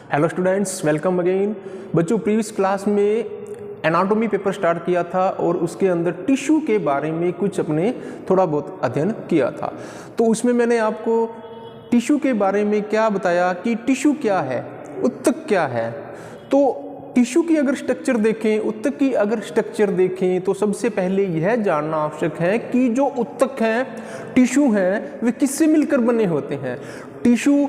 Hello students, welcome again. बच्चों, previous class में anatomy paper start किया था और उसके अंदर टिश्यू के बारे में कुछ अपने थोड़ा बहुत अध्ययन किया था। तो उसमें मैंने आपको टिश्यू के बारे में क्या बताया कि टिश्यू क्या है, ऊतक क्या है। तो टिश्यू की अगर स्ट्रक्चर देखें, ऊतक की अगर स्ट्रक्चर देखें तो सबसे पहले यह जानना आवश्यक है कि जो ऊतक हैं, टिश्यू हैं, वे किससे मिलकर बने होते हैं। टिश्यू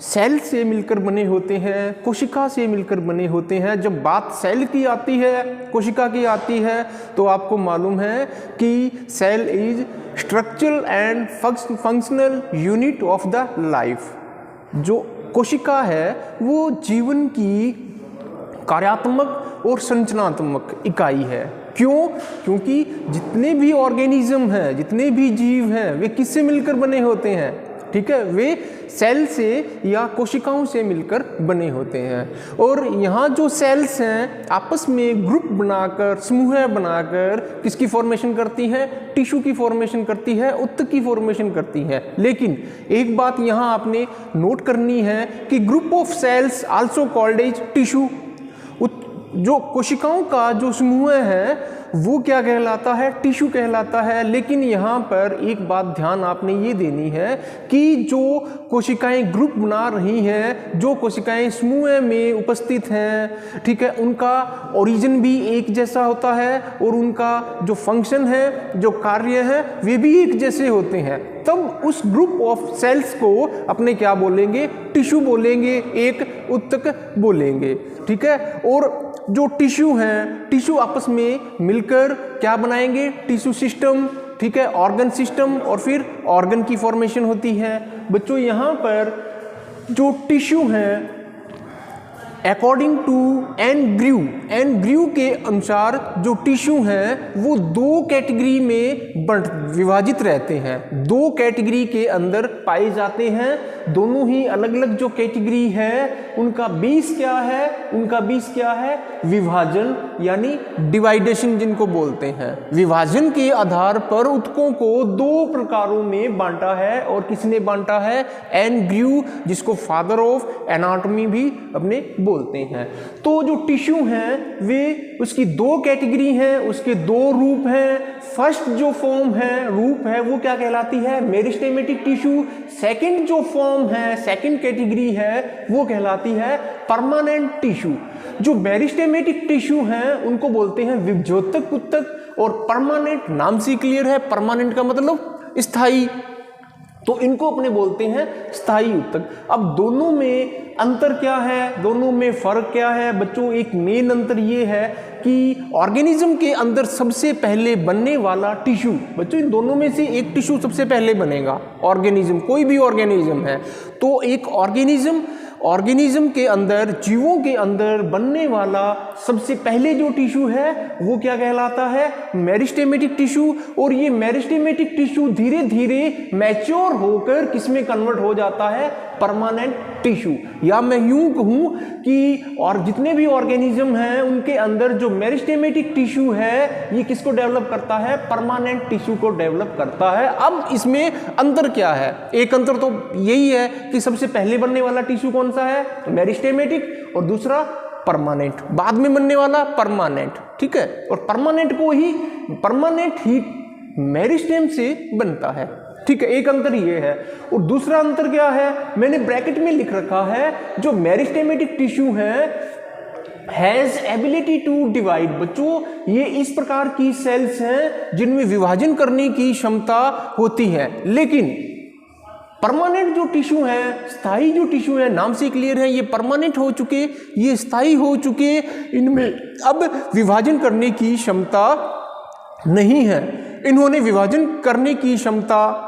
सेल से मिलकर बने होते हैं, कोशिका से मिलकर बने होते हैं। जब बात सेल की आती है, कोशिका की आती है, तो आपको मालूम है कि cell is structural and functional unit of the life. जो कोशिका है वो जीवन की कार्यात्मक और संरचनात्मक इकाई है। क्यों? क्योंकि जितने भी ऑर्गेनिज्म हैं, जितने भी जीव हैं, वे किससे मिलकर बने होते हैं? ठीक है, वे सेल से या कोशिकाओं से मिलकर बने होते हैं। और यहाँ जो सेल्स हैं आपस में ग्रुप बनाकर, समूह बनाकर किसकी फॉर्मेशन करती हैं? टिश्यू की फॉर्मेशन करती है, ऊतक की फॉर्मेशन करती है। लेकिन एक बात यहाँ आपने नोट करनी है कि group of cells also called as tissue. जो कोशिकाओं का जो समूह है वो क्या कहलाता है? टिश्यू कहलाता है। लेकिन यहाँ पर एक बात ध्यान आपने ये देनी है कि जो कोशिकाएं ग्रुप बना रही हैं, जो कोशिकाएं समूह में उपस्थित हैं, ठीक है, उनका ओरिजिन भी एक जैसा होता है और उनका जो फंक्शन है, जो कार्य है, वे भी एक जैसे होते हैं। तब उस ग्रुप ऑफ सेल्स को अपने क्या बोलेंगे? टिश्यू बोलेंगे, एक ऊतक बोलेंगे। ठीक है, और जो टिश्यू हैं, टिश्यू आपस में मिलकर क्या बनाएंगे? टिश्यू सिस्टम, ठीक है, ऑर्गन सिस्टम, और फिर ऑर्गन की फॉर्मेशन होती है। बच्चों, यहाँ पर जो टिश्यू हैं अकॉर्डिंग टू एन ग्र्यू के अनुसार जो टिश्यू हैं वो दो कैटेगरी में विभाजित रहते हैं, दो कैटेगरी के अंदर पाए जाते हैं। दोनों ही अलग अलग जो कैटेगरी है उनका बेस क्या है? उनका बेस क्या है? विभाजन, यानी डिवाइडेशन जिनको बोलते हैं। विभाजन के आधार पर ऊतकों को दो प्रकारों में बांटा है। और किसने बांटा है? एन ग्र्यू, जिसको फादर ऑफ एनाटॉमी भी अपने बोलते हैं। तो जो टिश्यू हैं वे, उसकी दो कैटेगरी हैं, उसके दो रूप हैं। फर्स्ट जो फॉर्म है, रूप है, वो क्या कहलाती है? Meristematic tissue. सेकंड जो फॉर्म है, सेकंड कैटेगरी है, वो कहलाती है परमानेंट टिश्यू। जो मेरिस्टेमेटिक टिश्यू हैं उनको बोलते हैं विभज्योतक ऊतक, और परमानेंट नाम से क्लियर है, परमानेंट का मतलब स्थायी, तो इनको अपने बोलते हैं स्थायी ऊतक। अब दोनों में अंतर क्या है? दोनों में फर्क क्या है? बच्चों, एक मेन अंतर ये है कि ऑर्गेनिज्म के अंदर सबसे पहले बनने वाला टिश्यू, बच्चों इन दोनों में से एक टिश्यू सबसे पहले बनेगा। ऑर्गेनिज्म, कोई भी ऑर्गेनिज्म है तो एक ऑर्गेनिज्म के अंदर, जीवों के अंदर बनने वाला सबसे पहले जो टिश्यू है वो क्या कहलाता है? Meristematic tissue. और ये मेरिस्टेमेटिक टिश्यू धीरे धीरे मैच्योर होकर किसमें कन्वर्ट हो जाता है? Permanent tissue. या मैं यूं कहूं कि और जितने भी ऑर्गेनिज्म हैं उनके अंदर जो मेरिस्टेमेटिक टिश्यू है ये किसको डेवलप करता है? परमानेंट टिश्यू को डेवलप करता है। अब इसमें अंतर क्या है? एक अंतर तो यही है कि सबसे पहले बनने वाला टिश्यू कौन सा है? मेरिस्टेमेटिक, और दूसरा परमानेंट, बाद में बनने वाला परमानेंट। ठीक है, और परमानेंट ही मेरिस्टेम से बनता है। ठीक है, एक अंतर ये है। और दूसरा अंतर क्या है? मैंने ब्रैकेट में लिख रखा है, जो मेरिस्टेमेटिक टिश्यू है हैज एबिलिटी टू डिवाइड। बच्चों, ये इस प्रकार की सेल्स हैं जिनमें विभाजन करने की क्षमता होती है। लेकिन परमानेंट जो टिश्यू है, स्थायी जो टिश्यू है, नाम से क्लियर है, ये परमानेंट हो चुके, ये स्थायी हो चुके, इनमें अब विभाजन करने की क्षमता नहीं है। इन्होंने विभाजन करने की क्षमता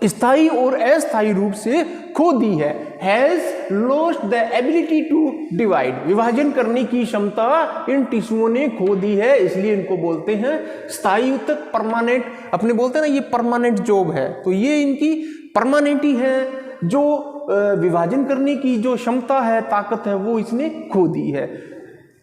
स्थायी और अस्थायी रूप से खो दी है। Has lost the ability to divide. विभाजन करने की क्षमता इन टिश्यूओं ने खो दी है, इसलिए इनको बोलते हैं स्थायी ऊतक, परमानेंट। अपने बोलते हैं ना ये परमानेंट जॉब है, तो ये इनकी परमानेंटी है। जो विभाजन करने की जो क्षमता है, ताकत है, वो इसने खो दी है।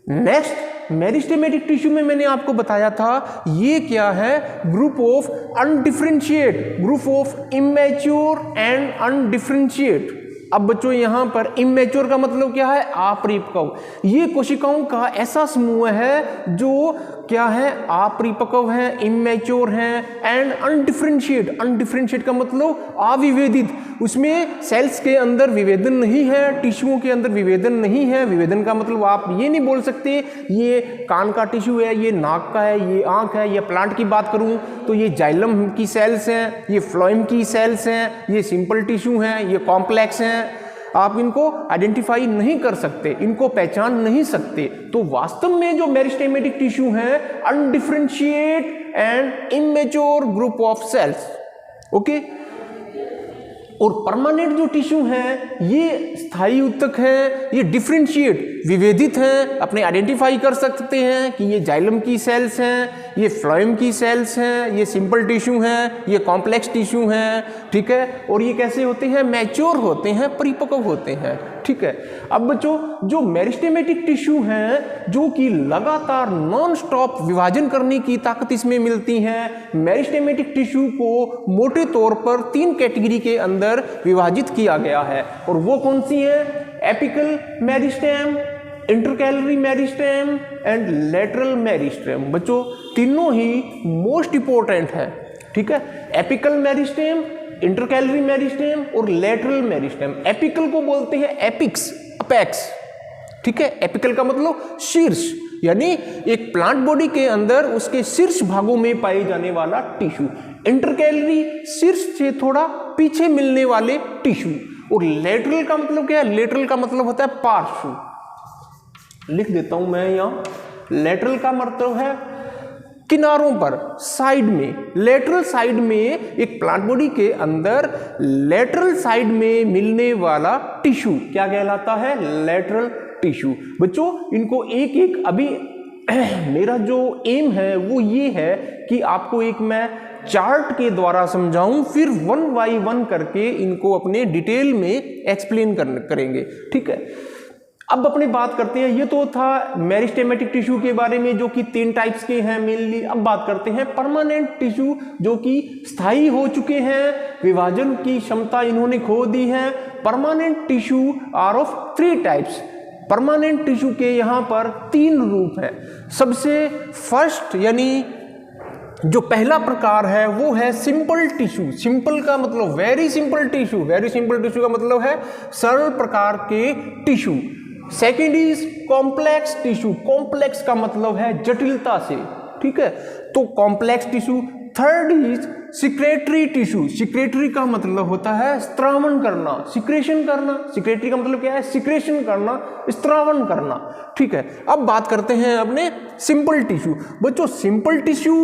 नेक्स्ट, मेरिस्टेमेटिक टिश्यू में मैंने आपको बताया था ये क्या है? Group of अनडिफरेंशिएट, group of immature and अनडिफरेंशिएट अब बच्चों यहाँ पर इमेच्योर का मतलब क्या है, अपरिपक्व। ये कोशिकाओं का ऐसा समूह है जो क्या है, अपरिपक्व है, इमेच्योर है एंड अनडिफरेंशिएट। अनडिफरेंशिएट का मतलब अविभेदित, उसमें सेल्स के अंदर विभेदन नहीं है, टिश्यूओं के अंदर विभेदन नहीं है। विभेदन का मतलब आप ये नहीं बोल सकते ये कान का टिश्यू है, ये नाक का है, ये आंख है। ये प्लांट की बात करूं तो ये जाइलम की सेल्स हैं, ये फ्लोएम की सेल्स हैं, ये सिंपल टिश्यू हैं, ये कॉम्प्लेक्स हैं। आप इनको आइडेंटिफाई नहीं कर सकते, इनको पहचान नहीं सकते। तो वास्तव में जो मेरिस्टेमेटिक टिश्यू है undifferentiated and immature group of cells, okay. और परमानेंट जो टिश्यू है ये स्थायी ऊतक है, ये डिफरेंशिएट विभेदित हैं, अपने आइडेंटिफाई कर सकते हैं कि ये जाइलम की सेल्स हैं, ये फ्लोएम की सेल्स हैं, ये सिंपल टिश्यू हैं, ये कॉम्प्लेक्स टिश्यू हैं, ठीक है। और ये कैसे होते हैं, मैच्योर होते हैं, परिपक्व होते हैं, ठीक है। अब बच्चों जो मेरिस्टेमेटिक टिश्यू हैं जो कि लगातार नॉन स्टॉप विभाजन करने की ताकत इसमें मिलती है। मेरिस्टेमेटिक टिश्यू को मोटे तौर पर 3 कैटेगरी के अंदर विभाजित किया गया है, और वो कौन सी है, apical meristem, intercalary meristem and lateral meristem. बच्चों तीनों ही मोस्ट इंपॉर्टेंट है, ठीक है। एपिकल मेरिस्टेम, इंटरकैलरी मेरिस्टेम और लेटरल मेरिस्टेम। एपिकल को बोलते हैं एपिक्स, अपेक्स, ठीक है। एपिकल का मतलब शीर्ष, यानी एक प्लांट बॉडी के अंदर उसके शीर्ष भागों में पाए जाने वाला टिश्यू। इंटरकैलरी शीर्ष से थोड़ा पीछे मिलने वाले टिश्यू। और लेटरल का मतलब क्या है, लेटरल का मतलब होता है पार्श्व। लिख देता हूं मैं यहां, लेटरल का मतलब है किनारों पर, साइड में। लेटरल साइड में एक प्लांट बॉडी के अंदर लेटरल साइड में मिलने वाला टिश्यू क्या कहलाता है, लेटरल टिश्यू। बच्चों इनको एक एक अभी मेरा जो एम है वो ये है कि आपको एक मैं चार्ट के द्वारा समझाऊं, फिर 1 बाय 1 करके इनको अपने डिटेल में एक्सप्लेन करेंगे, ठीक है। अब अपनी बात करते हैं, ये तो था मेरिस्टेमेटिक टिश्यू के बारे में जो कि 3 टाइप्स के हैं मेनली। अब बात करते हैं परमानेंट टिश्यू जो कि स्थायी हो चुके हैं, विभाजन की क्षमता इन्होंने खो दी है। Permanent tissue are of 3 types. Permanent tissue के यहाँ पर 3 रूप हैं। सबसे फर्स्ट यानी जो पहला प्रकार है वो है सिंपल टिश्यू। सिंपल का मतलब very simple tissue, very simple tissue का मतलब है सरल प्रकार के tissue. Second is complex tissue, complex का मतलब है जटिलता से, ठीक है, तो complex tissue. Third is secretory tissue, secretory का मतलब होता है स्त्रावन करना, सिक्रेशन करना। सिक्रेटरी का मतलब क्या है, सिक्रेशन करना, स्त्रावन करना, ठीक है। अब बात करते हैं अपने सिंपल टिश्यू। बच्चों सिंपल टिश्यू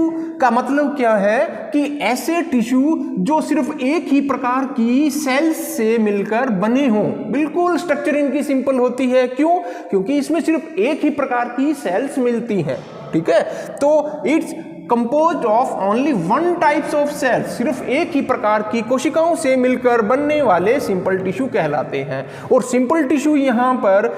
का मतलब क्या है कि ऐसे टिश्यू जो सिर्फ एक ही प्रकार की सेल्स से मिलकर बने हों। बिल्कुल स्ट्रक्चर इनकी सिंपल होती है, क्यों, क्योंकि इसमें सिर्फ एक ही प्रकार की सेल्स मिलती हैं, ठीक है। तो it's composed of only 1 types of cells, सिर्फ एक ही प्रकार की कोशिकाओं से मिलकर बनने वाले सिंपल टिश्यू कहलाते हैं। और सिंपल टिश्यू यहाँ पर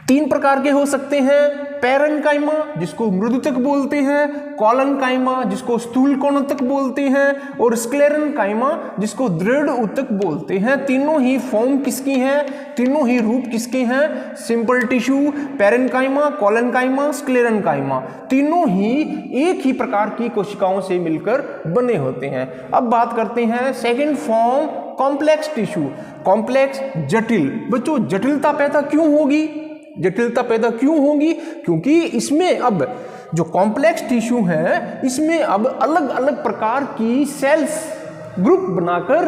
3 प्रकार के हो सकते हैं, पैरेन्काइमा जिसको मृदुतक बोलते हैं, कॉलनकाइमा जिसको स्थूल कोणोतक बोलते हैं, और स्क्लेरेन्काइमा जिसको दृढ़ ऊतक बोलते हैं। तीनों ही फॉर्म किसकी हैं, तीनों ही रूप किसके हैं, simple tissue, parenchyma, collenchyma, sclerenchyma, तीनों ही एक ही प्रकार की कोशिकाओं से मिलकर बने होते हैं। अब बात करते हैं second form complex tissue. Complex जटिल। बच्चों जटिलता पैदा क्यों होगी, जटिलता पैदा क्यों होगी, क्योंकि इसमें अब जो कॉम्प्लेक्स टिश्यू है इसमें अब अलग अलग प्रकार की सेल्स ग्रुप बनाकर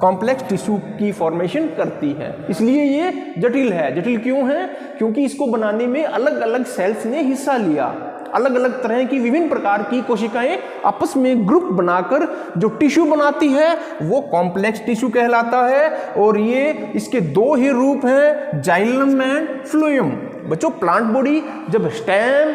कॉम्प्लेक्स टिश्यू की फॉर्मेशन करती है, इसलिए ये जटिल है। जटिल क्यों है, क्योंकि इसको बनाने में अलग अलग सेल्स ने हिस्सा लिया। अलग अलग तरह की विभिन्न प्रकार की कोशिकाएं आपस में ग्रुप बनाकर जो टिश्यू बनाती है वो कॉम्प्लेक्स टिश्यू कहलाता है। और ये इसके 2 ही रूप हैं, जाइलम एंड फ्लोएम। बच्चों प्लांट बॉडी जब स्टेम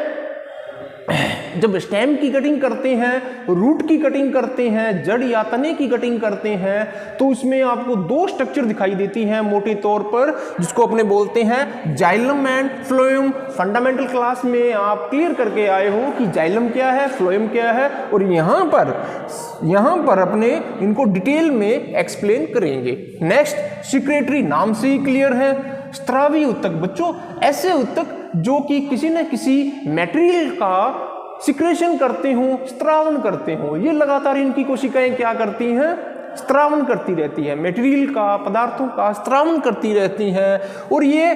जब स्टेम की कटिंग करते हैं, रूट की कटिंग करते हैं, जड़ या तने की कटिंग करते हैं, तो उसमें आपको दो स्ट्रक्चर दिखाई देती हैं मोटे तौर पर, जिसको अपने बोलते हैं xylem and phloem. Fundamental class में आप क्लियर करके आए हो कि जाइलम क्या है, फ्लोएम क्या है, और यहाँ पर अपने इनको डिटेल में एक्सप्लेन करेंगे। नेक्स्ट, सिक्रेटरी, नाम से ही क्लियर है। स्त्रावी ऊतक, बच्चों ऐसे ऊतक जो कि किसी न किसी मटेरियल का सिक्रेशन करते हो, स्त्रावन करते हो। ये लगातार इनकी कोशिकाएं क्या करती हैं, स्त्रावन करती रहती है, मटेरियल का, पदार्थों का स्त्रावन करती रहती हैं। और ये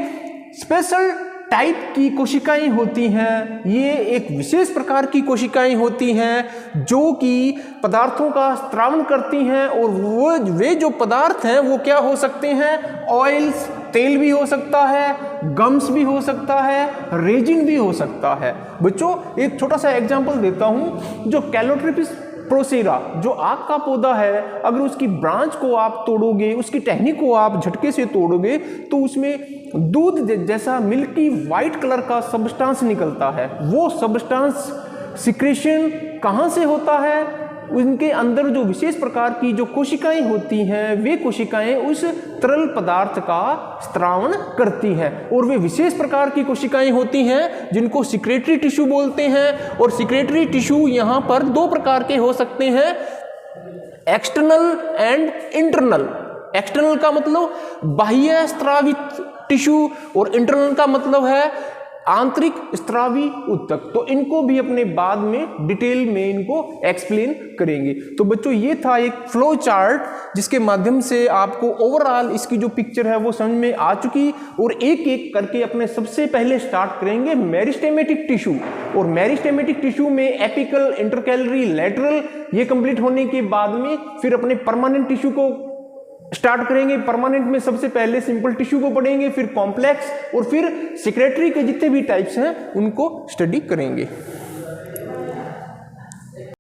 स्पेशल टाइप की कोशिकाएं होती हैं, ये एक विशेष प्रकार की कोशिकाएं होती हैं जो कि पदार्थों का स्त्रावन करती हैं। और वे जो पदार्थ हैं वो क्या हो सकते हैं, ऑयल्स, तेल भी हो सकता है, गम्स भी हो सकता है, रेजिन भी हो सकता है। बच्चों एक छोटा सा एग्जांपल देता हूं, जो कैलोट्रिपिस प्रोसेरा, जो आग का पौधा है, अगर उसकी ब्रांच को आप तोड़ोगे, उसकी टहनी को आप झटके से तोड़ोगे, तो उसमें दूध जैसा मिल्की वाइट कलर का सब्सटेंस निकलता है। वो सब्सटेंस सिक्रेशन कहाँ से होता है, उनके अंदर जो विशेष प्रकार की जो कोशिकाएं होती हैं, वे कोशिकाएं उस तरल पदार्थ का स्त्रावन करती हैं। और वे विशेष प्रकार की कोशिकाएं होती हैं जिनको सिक्रेटरी टिश्यू बोलते हैं। और सिक्रेटरी टिश्यू यहाँ पर दो प्रकार के हो सकते हैं, एक्सटर्नल एंड इंटरनल। एक्सटर्नल का मतलब बाह्य स्त्रावित टिश्यू, और इंटरनल का मतलब है आंतरिक स्त्रावी ऊतक। तो इनको भी अपने बाद में डिटेल में इनको एक्सप्लेन करेंगे। तो बच्चों ये था एक फ्लो चार्ट जिसके माध्यम से आपको ओवरऑल इसकी जो पिक्चर है वो समझ में आ चुकी। और एक एक करके अपने सबसे पहले स्टार्ट करेंगे मेरिस्टेमेटिक टिश्यू। और मेरिस्टेमेटिक टिश्यू में एपिकल, इंटरकैलरी, लेटरल, ये कंप्लीट होने के बाद में फिर अपने परमानेंट टिश्यू को स्टार्ट करेंगे। परमानेंट में सबसे पहले सिंपल टिश्यू को पढ़ेंगे, फिर कॉम्प्लेक्स, और फिर सेक्रेटरी के जितने भी टाइप्स हैं उनको स्टडी करेंगे।